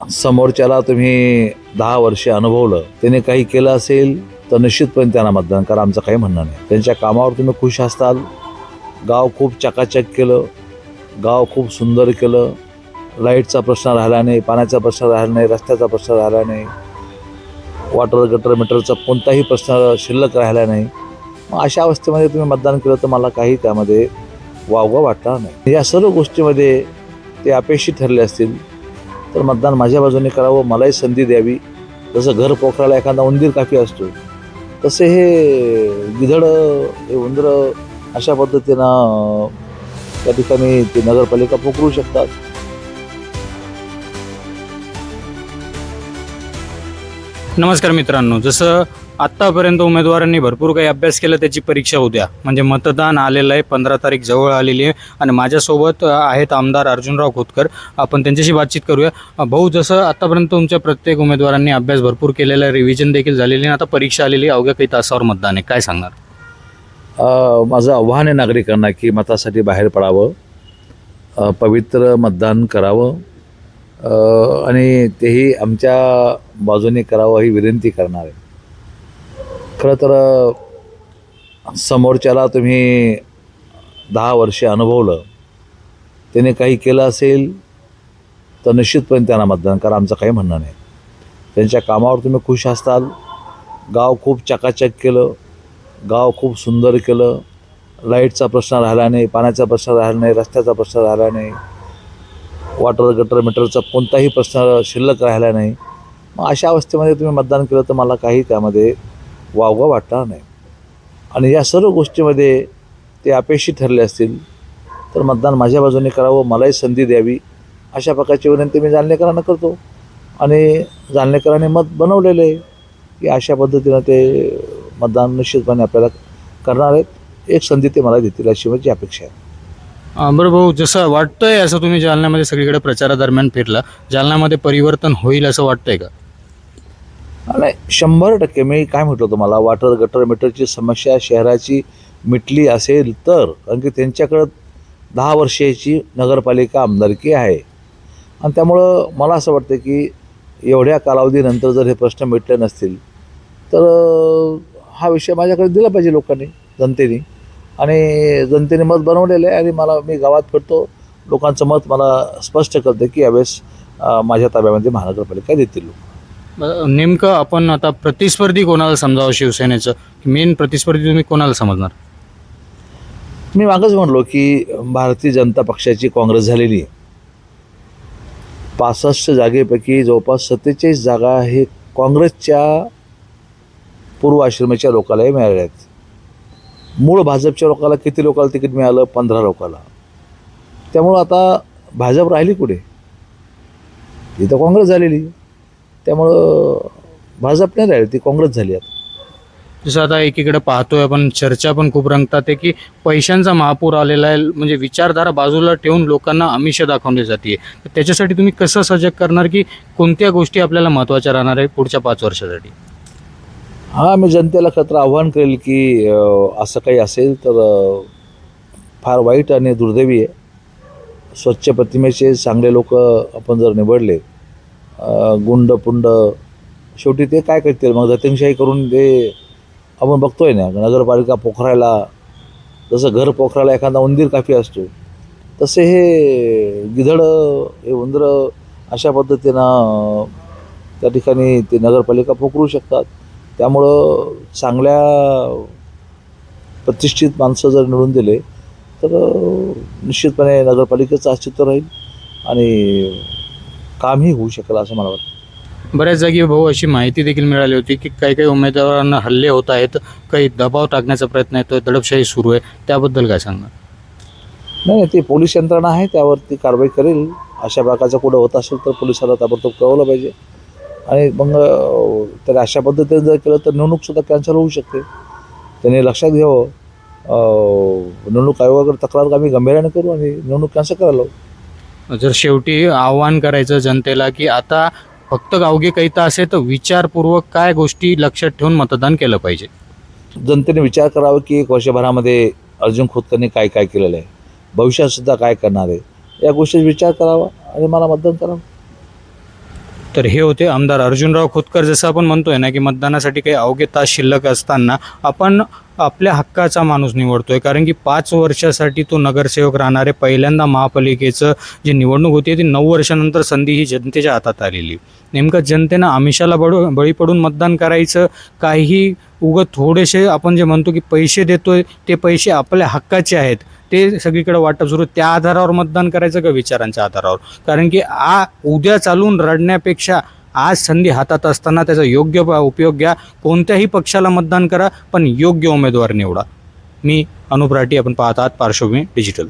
समोरच्याला तुम्ही 10 वर्षे अनुभवलं, त्याने काही केलं असेल तर निश्चितपणे त्यांना मतदान करा, आमचं काही म्हणणं नाही. त्यांच्या कामावर तुम्ही खुश असताल, गाव खूप चकाचक केलं, गाव खूप सुंदर केलं, लाईटचा प्रश्न राहिला नाही, पाण्याचा प्रश्न राहिला नाही, रस्त्याचा प्रश्न राहिला नाही, वॉटर गटर मीटरचा कोणताही प्रश्न शिल्लक राहिला नाही. मग अशा अवस्थेमध्ये तुम्ही मतदान केलं तर मला काही त्यामध्ये वावगं वाटणार नाही. या सर्व गोष्टीमध्ये ते अपेक्षित ठरले असतील तर मतदान माझ्या बाजूने करावं, मलाही संधी द्यावी. जसं घर पोखराला एखादा उंदीर काफी असतो, तसे हे गिधडं, हे उंदरं अशा पद्धतीनं त्या ठिकाणी ते नगरपालिका पोखरू शकतात. नमस्कार मित्रांनो, जसं आत्तापर्यंत उमेदवारांनी भरपूर काही अभ्यास केला, त्याची परीक्षा उद्या म्हणजे मतदान आलेलं आहे. 15 तारीख जवळ आलेली आहे आणि माझ्यासोबत आहेत आमदार अर्जुनराव खोतकर. आपण त्यांच्याशी बातचीत करूया. भाऊ, जसं आत्तापर्यंत तुमच्या प्रत्येक उमेदवारांनी अभ्यास भरपूर केलेला आहे, रिव्हिजन देखील झालेली आहे, आता परीक्षा आलेली आहे, अवघ्या काही तासावर मतदान आहे, काय सांगणार? माझं आव्हान आहे नागरिकांना की मतासाठी बाहेर पडावं, पवित्र मतदान करावं आणि तेही आमच्या बाजूने करावं ही विनंती करणार आहे. खरं तर समोरच्याला तुम्ही 10 वर्षे अनुभवलं, त्याने काही केलं असेल तर निश्चितपणे त्यांना मतदान करा, आमचं काही म्हणणं नाही. त्यांच्या कामावर तुम्ही खुश असताल, गाव खूप चकाचक केलं, गाव खूप सुंदर केलं, लाईटचा प्रश्न राहिला नाही, पाण्याचा प्रश्न राहिला नाही, रस्त्याचा प्रश्न राहिला नाही, वॉटर गटर मीटरचा कोणताही प्रश्न शिल्लक राहिला नाही. मग अशा अवस्थेमध्ये तुम्ही मतदान केलं तर मला काही त्यामध्ये वावगं वाटणार नाही. आणि या सर्व गोष्टीमध्ये ते अपेक्षित ठरले असतील तर मतदान माझ्या बाजूने करावं, मलाही संधी द्यावी, अशा प्रकारची विनंती मी जालनेकरांना करतो. आणि जालनेकरांनी मत बनवलेलं आहे की अशा पद्धतीनं ते मतदान निश्चितपणे आपल्याला करणार आहेत. एक संधी ते मला देतील अशी माझी अपेक्षा आहे. बरं भाऊ, जसं वाटतंय असं तुम्ही जालन्यामध्ये सगळीकडे प्रचारादरम्यान फिरला, जालन्यामध्ये परिवर्तन होईल असं वाटतंय का? नाही, 100% मी काय म्हटलं तुम्हाला, वॉटर गटर मीटरची समस्या शहराची मिटली असेल तर, कारण की त्यांच्याकडं 10 वर्षाची नगरपालिका आमदारकी आहे आणि त्यामुळं मला असं वाटतं की एवढ्या कालावधीनंतर जर हे प्रश्न मिटले नसतील तर हा विषय माझ्याकडे दिला पाहिजे लोकांनी, जनतेने. आणि जनतेने मत बनवलेलं आहे आणि मी गावात फिरतो, लोकांचं मत मला स्पष्ट करतं की यावेळेस माझ्या ताब्यामध्ये महानगरपालिका देतील लोक. नेमकं आपण आता प्रतिस्पर्धी कोणाला समजावं शिवसेनेचं, मेन प्रतिस्पर्धी तुम्ही कोणाला समजणार? मी मागच म्हणलो की भारतीय जनता पक्षाची काँग्रेस झालेली आहे. 65 जागेपैकी जवळपास 47 जागा हे काँग्रेसच्या पूर्व आश्रमाच्या लोकांनाही मिळाल्या आहेत. मूळ भाजपच्या लोकांना किती लोकांना तिकीट मिळालं? 15 लोकांना. त्यामुळं आता भाजप राहिली कुठे? इथं काँग्रेस झालेली. त्यामुळं भाजप नाही राहिली, ती काँग्रेस झाली आता. जसं आता एकीकडे पाहतोय आपण, चर्चा पण खूप रंगतात आहे की पैशांचा महापूर आलेला आहे, म्हणजे विचारधारा बाजूला ठेवून लोकांना आमिष दाखवली जाते. तर त्याच्यासाठी तुम्ही कसं सजग करणार की कोणत्या गोष्टी आपल्याला महत्त्वाच्या राहणार आहे पुढच्या 5 वर्षासाठी? हां, मी जनतेला खरं आव्हान करेल की असं काही असेल तर फार वाईट आणि दुर्दैवी आहे. स्वच्छ प्रतिमेचे चांगले लोक आपण जर निवडले, गुंड पुंड, शेवटी ते काय करतील मग? दतिंगशाही करून ते आपण बघतोय ना, नगरपालिका पोखरायला, जसं घर पोखराला एखादा उंदीर काफी असतो, तसे हे गिधडं, हे उंदरं अशा पद्धतीनं त्या ठिकाणी ते नगरपालिका पोखरू शकतात. त्यामुळं चांगल्या प्रतिष्ठित माणसं जर निवडून दिले तर निश्चितपणे नगरपालिकेचं अस्तित्व राहील आणि कामही होऊ शकेल असं मला वाटतं. बऱ्याच जागी भाऊ अशी माहिती देखील मिळाली होती की काही काही उमेदवारांना हल्ले होत आहेत, काही दबाव टाकण्याचा प्रयत्न येतोय, दडपशाही सुरू आहे, त्याबद्दल काय सांगणार? नाही, ते पोलीस यंत्रणा आहे, त्यावरती कारवाई करेल. अशा प्रकारचं कुठं होत असेल तर पोलिसाला ताबडतोब कळवलं पाहिजे. आणि मग तर अशा पद्धतीने जर केलं तर निवडणूकसुद्धा कॅन्सल होऊ शकते. त्यांनी लक्षात घ्यावं. निवडणूक आयोगाकडे तक्रार आम्ही गंभीर्याने करू आणि निवडणूक कॅन्सल करायला लावू. जर शेवटी आव्हान करायचं जनतेला की आता फक्त अवघे काही तास आहे, तर विचारपूर्वक काय गोष्टी लक्षात ठेवून मतदान केलं पाहिजे? जनतेने विचार करावा की 1 वर्षभरामध्ये अर्जुन खोतकरने काय काय केलेलं आहे, भविष्यातसुद्धा काय करणार आहे, या गोष्टीचा विचार करावा आणि मला मतदान करावं. तर हे होते आमदार अर्जुनराव खोतकर. जसं आपण म्हणतोय ना की मतदानासाठी काही अवघे तास शिल्लक असताना आपण आपल्या हक्काचा माणूस निवडतोय, कारण की 5 वर्षासाठी तो नगरसेवक राहणार आहे. पहिल्यांदा महापालिकेचं जी निवडणूक होती ती 9 वर्षानंतर संधी ही जनतेच्या हातात आलेली. नेमकं जनतेनं आमिषाला बळी पडून मतदान करायचं, काही उगत थोडेसे आपण जे म्हणतो की पैसे देतोय ते पैसे आपल्या हक्काचे आहेत ते सगळीकडे वाटप सुरू, त्या आधारावर मतदान करायचं का विचारांच्या आधारावर? कारण की उद्या चालून रडण्यापेक्षा आज संधी हातात असताना त्याचा योग्य उपयोग घ्या. कोणत्याही पक्षाला मतदान करा, पण योग्य उमेदवार निवडा. मी अनुप राठी, आपण पाहत आहात पार्श्वभूमी डिजिटल.